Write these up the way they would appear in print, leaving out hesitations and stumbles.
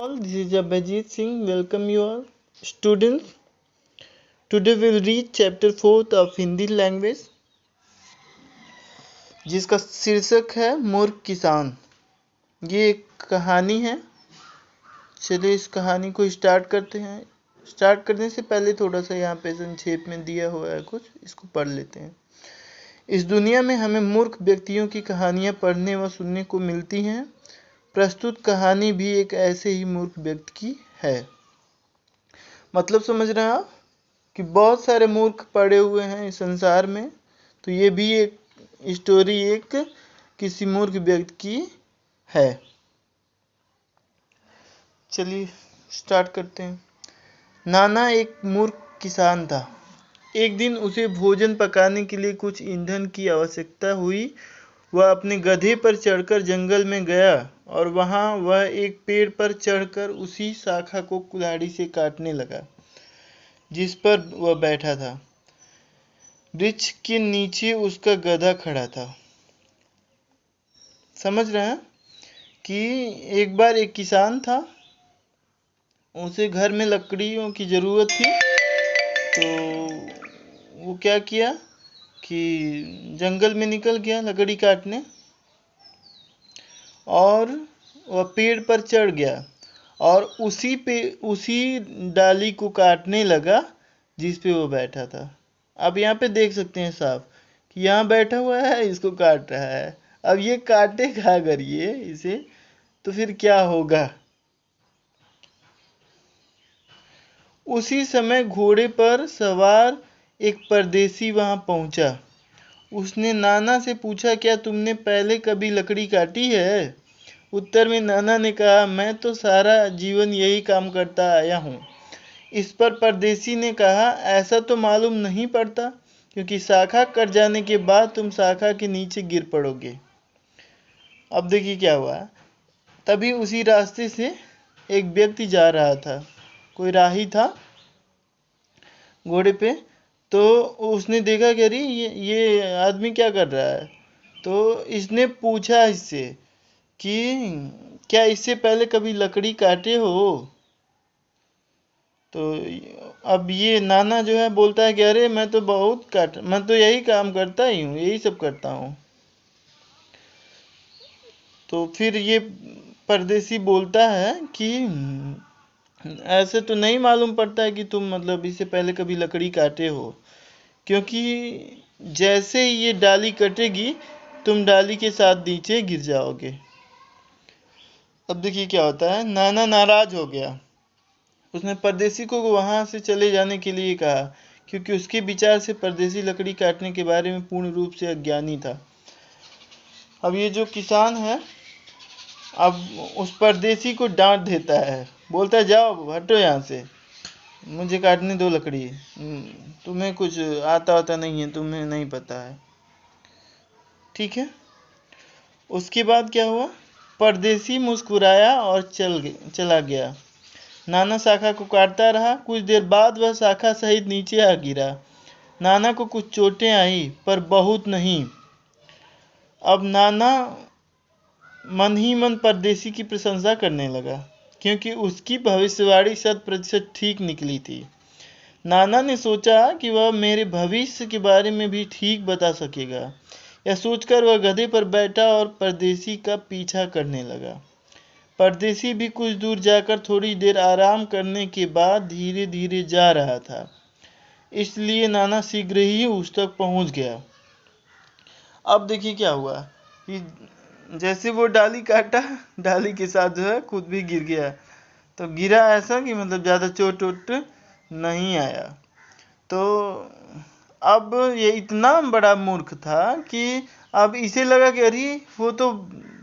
All, this is Abhijit Singh. Welcome you all. Students, today we will read chapter 4 of Hindi language, जिसका शीर्षक है मूर्ख किसान। ये एक कहानी है। चलिए इस कहानी को स्टार्ट करते हैं। स्टार्ट करने से पहले थोड़ा सा यहाँ पे संक्षेप में दिया हुआ है कुछ, इसको पढ़ लेते हैं। इस दुनिया में हमें मूर्ख व्यक्तियों की कहानियाँ पढ़ने व सुनने को मिलती हैं। प्रस्तुत कहानी भी एक ऐसे ही मूर्ख व्यक्ति की है। मतलब समझ रहे हैं आप कि बहुत सारे मूर्ख पड़े हुए हैं इस संसार में, तो ये भी एक स्टोरी एक किसी मूर्ख व्यक्ति की है। चलिए स्टार्ट करते हैं। नाना एक मूर्ख किसान था। एक दिन उसे भोजन पकाने के लिए कुछ ईंधन की आवश्यकता हुई। वह अपने गधे पर चढ़कर जंगल में गया और वहां वह एक पेड़ पर चढ़कर उसी शाखा को कुल्हाड़ी से काटने लगा जिस पर वह बैठा था। वृक्ष के नीचे उसका गधा खड़ा था। समझ रहे हैं कि एक बार एक किसान था, उसे घर में लकड़ियों की ज़रूरत थी, तो वो क्या किया कि जंगल में निकल गया लकड़ी काटने और वह पेड़ पर चढ़ गया और उसी डाली को काटने लगा जिस पे वो बैठा था। अब यहाँ पे देख सकते हैं साफ कि यहाँ बैठा हुआ है, इसको काट रहा है। अब ये काटेगा अगर ये इसे, तो फिर क्या होगा। उसी समय घोड़े पर सवार एक परदेसी वहां पहुंचा। उसने नाना से पूछा, क्या तुमने पहले कभी लकड़ी काटी है? उत्तर में नाना ने कहा, मैं तो सारा जीवन यही काम करता आया हूँ। इस पर परदेसी ने कहा, ऐसा तो मालूम नहीं पड़ता, क्योंकि शाखा कट जाने के बाद तुम शाखा के नीचे गिर पड़ोगे। अब देखिए क्या हुआ। तभी उसी रास्ते से एक व्यक्ति जा रहा था। कोई राही था घोड़े पे, तो उसने देखा कि अरे ये आदमी क्या कर रहा है। तो इसने पूछा इससे कि क्या इससे पहले कभी लकड़ी काटे हो? तो अब ये नाना जो है बोलता है कि अरे मैं तो यही काम करता ही हूँ, यही सब करता हूँ। तो फिर ये परदेसी बोलता है कि ऐसे तो नहीं मालूम पड़ता है कि तुम मतलब इससे पहले कभी लकड़ी काटे हो, क्योंकि जैसे ही ये डाली कटेगी तुम डाली के साथ नीचे गिर जाओगे। अब देखिए क्या होता है। नाना नाराज हो गया। उसने परदेसी को वहां से चले जाने के लिए कहा, क्योंकि उसके विचार से परदेसी लकड़ी काटने के बारे में पूर्ण रूप से अज्ञानी था। अब ये जो किसान है अब उस परदेसी को डांट देता है, बोलता है जाओ हटो यहाँ से, मुझे काटने दो लकड़ी। तुम्हें कुछ आता होता नहीं है, तुम्हें नहीं पता है। ठीक है। उसके बाद क्या हुआ, परदेसी मुस्कुराया और चला गया। नाना शाखा को काटता रहा। कुछ देर बाद वह शाखा सहित नीचे आ गिरा। नाना को कुछ चोटें आई, पर बहुत नहीं। अब नाना मन ही मन परदेसी की प्रशंसा करने लगा, क्योंकि उसकी भविष्यवाणी 100% ठीक निकली थी। नाना ने सोचा कि वह मेरे भविष्य के बारे में भी ठीक बता सकेगा। यह सोचकर वह गधे पर बैठा और परदेसी का पीछा करने लगा। परदेसी भी कुछ दूर जाकर थोड़ी देर आराम करने के बाद धीरे धीरे जा रहा था, इसलिए नाना शीघ्र ही उस तक पहुंच गया। अब देखिए क्या हुआ कि जैसे वो डाली काटा, डाली के साथ जो है खुद भी गिर गया। तो गिरा ऐसा कि मतलब ज़्यादा चोट वोट नहीं आया। तो अब ये इतना बड़ा मूर्ख था कि अब इसे लगा कि अरे वो तो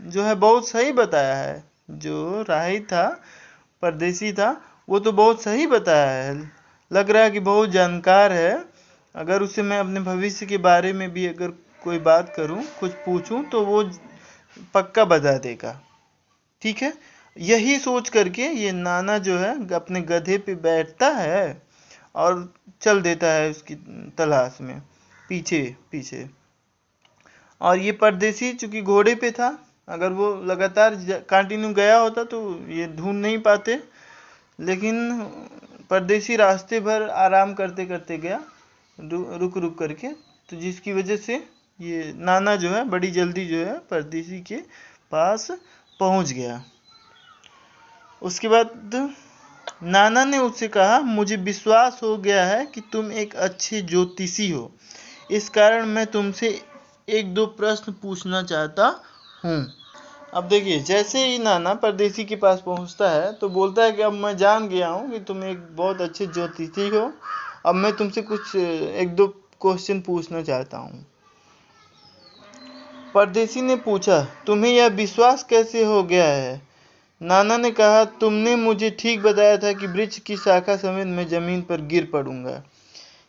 जो है बहुत सही बताया है, जो राही था, परदेसी था, वो तो बहुत सही बताया है। लग रहा है कि बहुत जानकार है। अगर उससे मैं अपने भविष्य के बारे में भी अगर कोई बात करूं, कुछ पूछूं, तो वो पक्का बता देगा। ठीक है। यही सोच करके ये नाना जो है अपने गधे पे बैठता है और चल देता है उसकी तलाश में पीछे पीछे। और ये परदेसी चूंकि घोड़े पे था, अगर वो लगातार कंटिन्यू गया होता तो ये ढूंढ नहीं पाते, लेकिन परदेसी रास्ते भर आराम करते करते गया, रुक रुक करके, तो जिसकी वजह से ये नाना जो है बड़ी जल्दी जो है परदेसी के पास पहुंच गया। उसके बाद नाना ने उससे कहा, मुझे विश्वास हो गया है कि तुम एक अच्छे ज्योतिषी हो, इस कारण मैं तुमसे एक दो प्रश्न पूछना चाहता हूँ। अब देखिए, जैसे ही नाना परदेसी के पास पहुँचता है तो बोलता है कि अब मैं जान गया हूँ कि तुम एक बहुत अच्छे ज्योतिषी हो, अब मैं तुमसे कुछ एक दो क्वेश्चन पूछना चाहता हूँ। परदेसी ने पूछा, तुम्हें यह विश्वास कैसे हो गया है? नाना ने कहा, तुमने मुझे ठीक बताया था कि वृक्ष की शाखा समेत मैं जमीन पर गिर पड़ूंगा।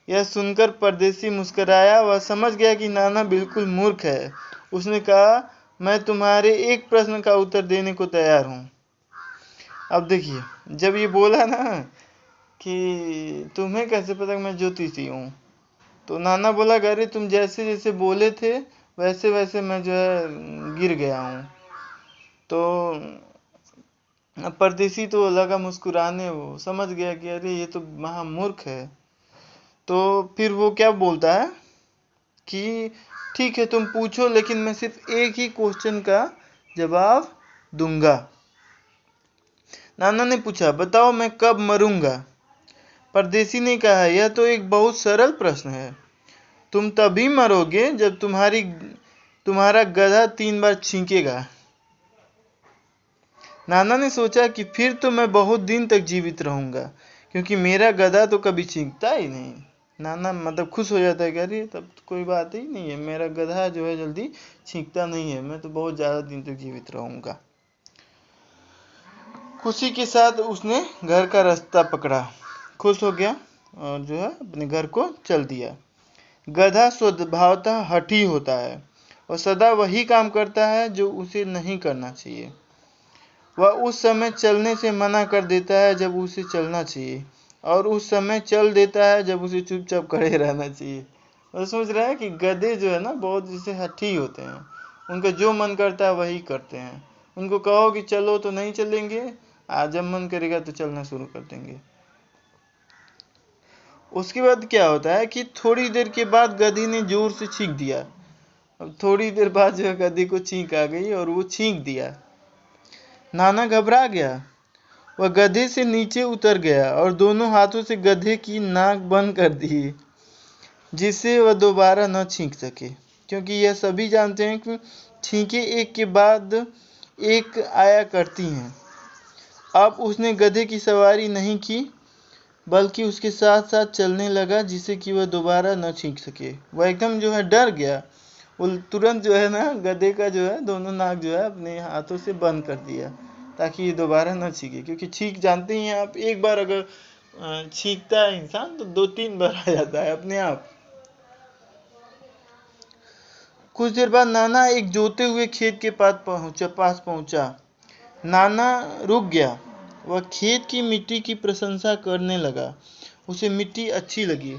यह सुनकर परदेसी मुस्कुराया। वह समझ गया कि नाना बिल्कुल मूर्ख है। उसने कहा, मैं तुम्हारे एक प्रश्न का उत्तर देने को तैयार हूँ। अब देखिए, जब ये बोला ना कि तुम्हें कैसे पता कि मैं ज्योतिषी हूँ, तो नाना बोला, अरे तुम जैसे जैसे बोले थे वैसे वैसे मैं जो है गिर गया हूँ। तो परदेसी तो लगा मुस्कुराने, वो समझ गया कि अरे ये तो महामूर्ख है। तो फिर वो क्या बोलता है कि ठीक है तुम पूछो, लेकिन मैं सिर्फ एक ही क्वेश्चन का जवाब दूंगा। नाना ने पूछा, बताओ मैं कब मरूंगा? परदेसी ने कहा, यह तो एक बहुत सरल प्रश्न है। तुम तभी मरोगे जब तुम्हारा गधा 3 बार छींकेगा। नाना ने सोचा कि फिर तो मैं बहुत दिन तक जीवित रहूंगा, क्योंकि मेरा गधा तो कभी छींकता ही नहीं। नाना मतलब खुश हो जाता है कि अरे तब तो कोई बात ही नहीं है, मेरा गधा जो है जल्दी छींकता नहीं है, मैं तो बहुत ज़्यादा दिन तक जीवित रहूंगा। खुशी के साथ उसने घर का रास्ता पकड़ा, खुश हो गया और जो है अपने घर को चल दिया। गधा स्वभावतः हठी होता है और सदा वही काम करता है जो उसे नहीं करना चाहिए। वह उस समय चलने से मना कर देता है जब उसे चलना चाहिए, और उस समय चल देता है जब उसे चुपचाप खड़े रहना चाहिए। वह सोच रहा है कि गधे जो है ना बहुत जैसे हठी होते हैं, उनका जो मन करता है वही करते हैं। उनको कहो कि चलो तो नहीं चलेंगे, जब मन करेगा तो चलना शुरू कर देंगे। उसके बाद क्या होता है कि थोड़ी देर के बाद गधी ने जोर से छींक दिया। अब थोड़ी देर बाद जो है गधी को छींक आ गई और वो छींक दिया। नाना घबरा गया। वह गधे से नीचे उतर गया और दोनों हाथों से गधे की नाक बंद कर दी, जिससे वह दोबारा न छींक सके, क्योंकि यह सभी जानते हैं कि छींके एक के बाद एक आया करती हैं। अब उसने गधे की सवारी नहीं की, बल्कि उसके साथ साथ चलने लगा, जिससे कि वह दोबारा न छींक सके। वह एकदम जो है डर गया। वो तुरंत जो है ना गधे का जो है दोनों नाक जो है अपने हाथों से बंद कर दिया, ताकि ये दोबारा न छींके। क्योंकि छींक जानते ही हैं आप, एक बार अगर छींकता है इंसान तो 2-3 बार आ जाता है अपने आप। कुछ देर बाद नाना एक जोते हुए खेत के पास पहुंचा। नाना रुक गया। वह खेत की मिट्टी की प्रशंसा करने लगा। उसे मिट्टी अच्छी लगी।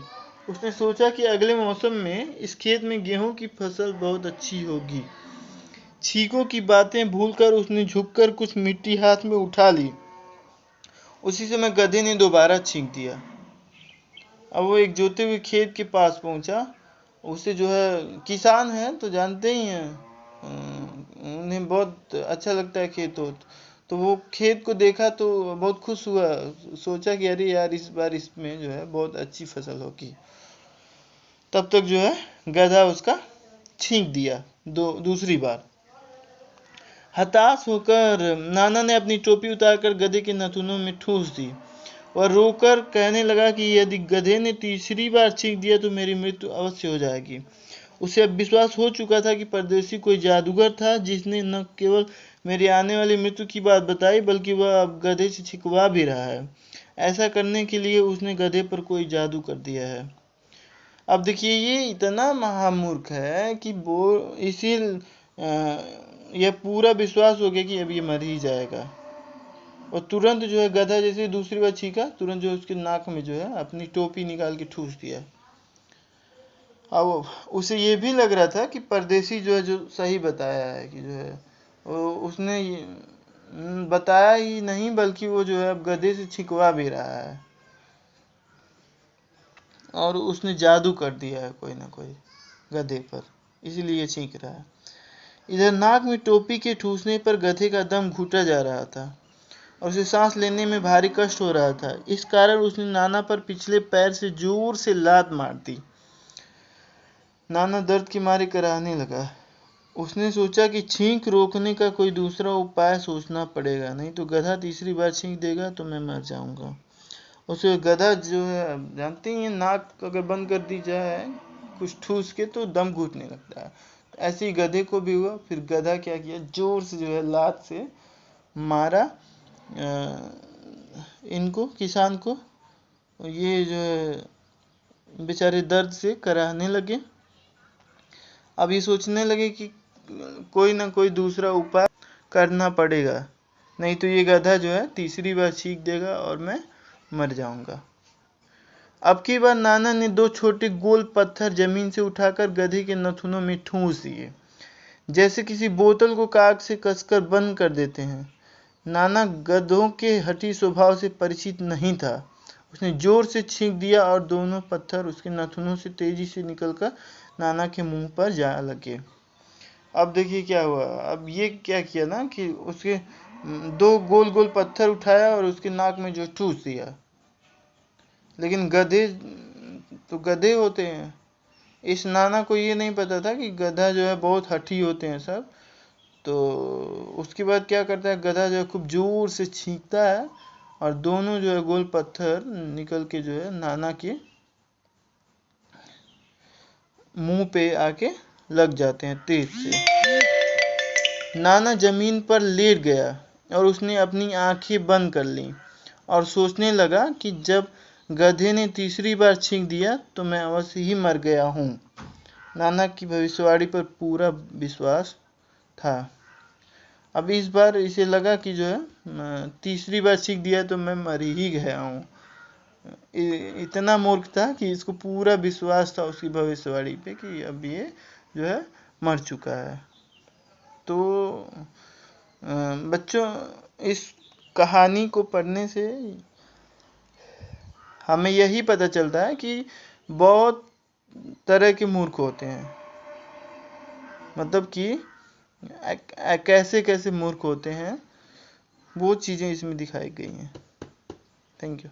उसने सोचा कि अगले मौसम में इस खेत में गेहूं की फसल बहुत अच्छी होगी। छींकों की बातें भूलकर उसने झुककर कुछ मिट्टी हाथ में उठा ली। उसी समय गधे ने दोबारा छींक दिया। अब वो एक जोते हुए खेत के पास पहुंचा। उसे जो है किसान है तो जानते ही हैं, उन्हें बहुत अच्छा लगता है खेत हो। तो वो खेत को देखा तो बहुत खुश हुआ। सोचा कि अरे यार इस बार इसमें जो है बहुत अच्छी फसल होगी। तब तक जो है गधा उसका छींक दिया दूसरी बार। हताश होकर नाना ने अपनी टोपी उतारकर गधे के नाखूनों में ठूस दी। वह रोकर कहने लगा कि यदि गधे ने तीसरी बार छींक दिया तो मेरी मृत्यु अवश्य हो जाएगी। उसे अब विश्वास हो चुका था कि परदेसी कोई जादूगर था, जिसने न केवल मेरी आने वाली मृत्यु की बात बताई, बल्कि वह अब गधे से छिकवा भी रहा है। ऐसा करने के लिए उसने गधे पर कोई जादू कर दिया है। अब देखिए, ये इतना महामूर्ख है कि वो इसी यह पूरा विश्वास हो गया कि अब ये मर ही जाएगा। और तुरंत जो है गधा जैसे दूसरी बार छींका, तुरंत जो है उसके नाक में जो है अपनी टोपी निकाल के ठूस दिया। अब उसे ये भी लग रहा था कि परदेसी जो है जो सही बताया है कि जो है उसने बताया ही नहीं, बल्कि वो जो है अब गधे से छिकवा भी रहा है, और उसने जादू कर दिया है कोई ना कोई गधे पर, इसीलिए छींक रहा है। इधर नाक में टोपी के ठूसने पर गधे का दम घुटा जा रहा था और उसे सांस लेने में भारी कष्ट हो रहा था। इस कारण उसने नाना पर पिछले पैर से जोर से लात मार दी। नाना दर्द के मारे कराहने लगा। उसने सोचा कि छींक रोकने का कोई दूसरा उपाय सोचना पड़ेगा, नहीं तो गधा तीसरी बार छींक देगा तो मैं मर जाऊंगा। उसे गधा जो है, जानते ही हैं, नाक अगर बंद कर दी जाए कुछ ठूस के तो दम घुटने लगता है। ऐसे ही गधे को भी हुआ। फिर गधा क्या किया, जोर से जो है लात से मारा इनको, किसान को। ये जो है बेचारे दर्द से कराहने लगे। अब ये सोचने लगे कि कोई ना कोई दूसरा उपाय करना पड़ेगा, नहीं तो ये गधा जो है तीसरी बार छींक देगा और मैं मर जाऊंगा। अब की बार नाना ने 2 छोटे गोल पत्थर जमीन से उठाकर गधे के नथुनों में ठूस दिए, जैसे किसी बोतल को काग से कसकर बंद कर देते हैं। नाना गधों के हठी स्वभाव से परिचित नहीं था। उसने जोर से छींक दिया और दोनों पत्थर उसके नथुनों से तेजी से निकलकर नाना के मुंह पर जा लगे। अब देखिए क्या हुआ। अब ये क्या किया ना कि उसके 2 गोल गोल पत्थर उठाया और उसके नाक में जो ठूस दिया। लेकिन गधे तो गधे होते हैं। इस नाना को ये नहीं पता था कि गधा जो है बहुत हठी होते हैं सब। तो उसके बाद क्या करता है, गधा जो है खूब जोर से छींकता है और दोनों जो है गोल पत्थर निकल के जो है नाना के मुंह पे आके लग जाते हैं तेज से। नाना जमीन पर लेट गया और उसने अपनी आंखें बंद कर लीं और सोचने लगा कि जब गधे ने तीसरी बार छींक दिया तो मैं अवश्य ही मर गया हूँ। नाना की भविष्यवाणी पर पूरा विश्वास था। अब इस बार इसे लगा कि जो है तीसरी बार छींक दिया तो मैं मर ही गया हूँ। इतना मूर्ख था कि इसको पूरा विश्वास था उसकी भविष्यवाणी पे कि अब ये जो है मर चुका है। तो बच्चों, इस कहानी को पढ़ने से हमें यही पता चलता है कि बहुत तरह के मूर्ख होते हैं, मतलब कि कैसे कैसे मूर्ख होते हैं, वो चीज़ें इसमें दिखाई गई हैं। Thank you.